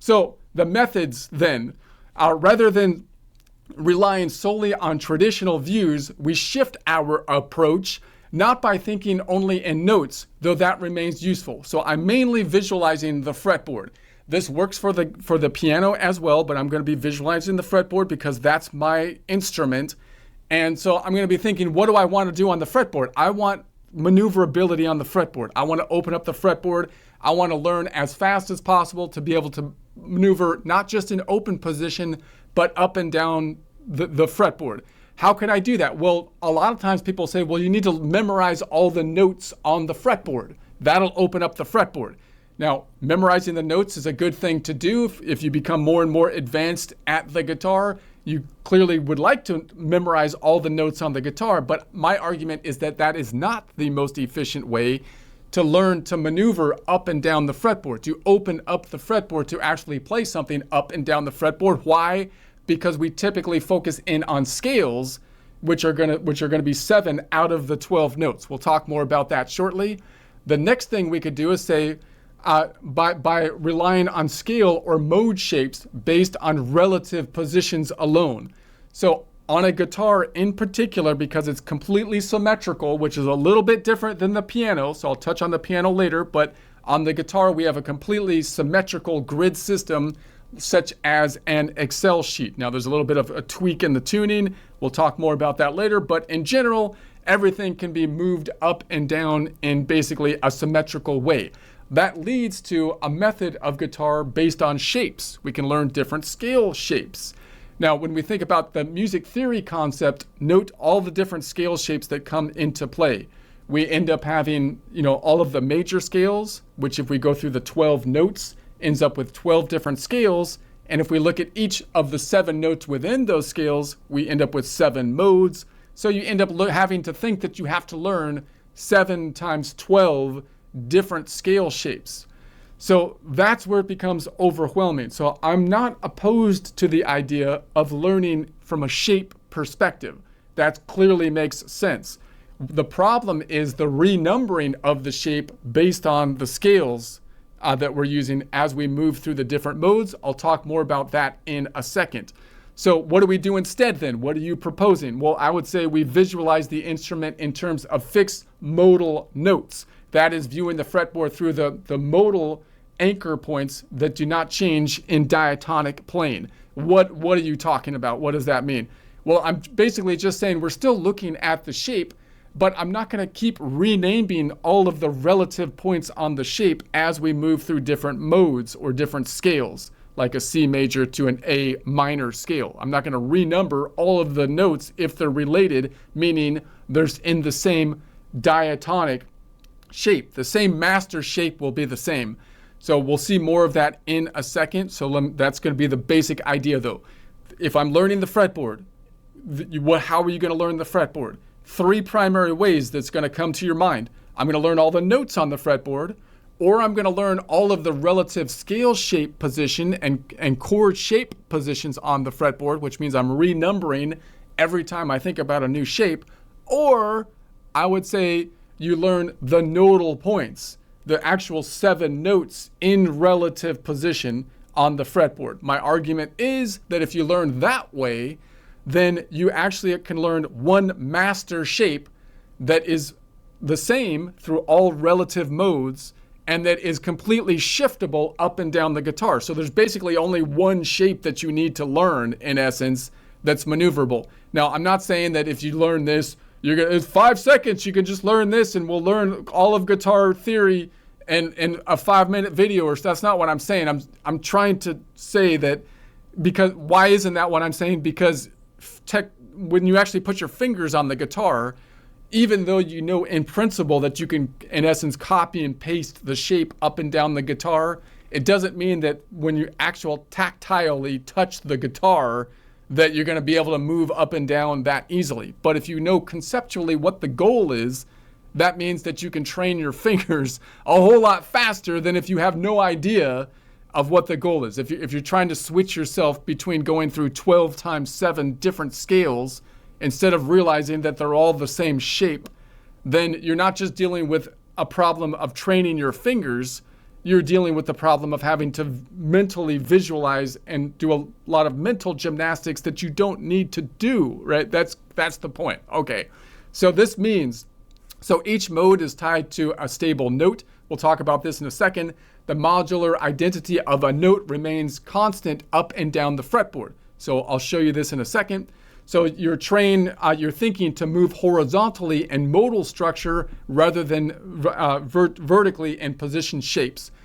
So the methods then, rather than relying solely on traditional views, we shift our approach not by thinking only in notes, though that remains useful. So I'm mainly visualizing the fretboard. This works for the piano as well, but I'm going to be visualizing the fretboard because that's my instrument. And so I'm going to be thinking, what do I want to do on the fretboard? I want maneuverability on the fretboard. I want to open up the fretboard. I want to learn as fast as possible to be able to maneuver not just in open position, but up and down the fretboard. How can I do that? Well, a lot of times people say, well, you need to memorize all the notes on the fretboard. That'll open up the fretboard. Now, memorizing the notes is a good thing to do. If you become more and more advanced at the guitar, you clearly would like to memorize all the notes on the guitar, but my argument is that that is not the most efficient way to learn to maneuver up and down the fretboard, to open up the fretboard to actually play something up and down the fretboard. Why? Because we typically focus in on scales, which are going to be 7 out of the 12 notes. We'll talk more about that shortly. The next thing we could do is say, by relying on scale or mode shapes based on relative positions alone. So on a guitar in particular, because it's completely symmetrical, which is a little bit different than the piano, so I'll touch on the piano later, but on the guitar we have a completely symmetrical grid system such as an Excel sheet. Now there's a little bit of a tweak in the tuning. We'll talk more about that later, but in general, everything can be moved up and down in basically a symmetrical way. That leads to a method of guitar based on shapes. We can learn different scale shapes. Now, when we think about the music theory concept, note all the different scale shapes that come into play. We end up having, all of the major scales, which if we go through the 12 notes, ends up with 12 different scales. And if we look at each of the 7 notes within those scales, we end up with 7 modes. So you end up having to think that you have to learn 7 times 12 different scale shapes. So that's where it becomes overwhelming. So I'm not opposed to the idea of learning from a shape perspective. That clearly makes sense. The problem is the renumbering of the shape based on the scales that we're using as we move through the different modes. I'll talk more about that in a second. So what do we do instead then? What are you proposing? Well, I would say we visualize the instrument in terms of fixed modal notes. That is viewing the fretboard through the modal anchor points that do not change in diatonic plane. What are you talking about? What does that mean? Well, I'm basically just saying we're still looking at the shape, but I'm not going to keep renaming all of the relative points on the shape as we move through different modes or different scales, like a C major to an A minor scale. I'm not going to renumber all of the notes if they're related, meaning they're in the same diatonic shape. The same master shape will be the same. So we'll see more of that in a second. So that's going to be the basic idea though. If I'm learning the fretboard, how are you going to learn the fretboard? 3 primary ways that's going to come to your mind. I'm going to learn all the notes on the fretboard, or I'm going to learn all of the relative scale shape position and chord shape positions on the fretboard, which means I'm renumbering every time I think about a new shape. Or I would say you learn the nodal points, the actual 7 notes in relative position on the fretboard. My argument is that if you learn that way, then you actually can learn one master shape that is the same through all relative modes and that is completely shiftable up and down the guitar. So there's basically only one shape that you need to learn, in essence, that's maneuverable. Now, I'm not saying that if you learn this, it's 5 seconds, you can just learn this and we'll learn all of guitar theory in a 5-minute video. Or that's not what I'm saying. I'm trying to say that because, why isn't that what I'm saying? Because when you actually put your fingers on the guitar, even though you know in principle that you can, in essence, copy and paste the shape up and down the guitar, it doesn't mean that when you tactilely touch the guitar that you're going to be able to move up and down that easily. But if you know conceptually what the goal is, that means that you can train your fingers a whole lot faster than if you have no idea of what the goal is. If you're trying to switch yourself between going through 12 times 7 different scales instead of realizing that they're all the same shape, then you're not just dealing with a problem of training your fingers, you're dealing with the problem of having to mentally visualize and do a lot of mental gymnastics that you don't need to do, right? That's the point. Okay, so this means, so each mode is tied to a stable note. We'll talk about this in a second. The modular identity of a note remains constant up and down the fretboard. So I'll show you this in a second. So you're thinking to move horizontally in modal structure rather than vertically in position shapes.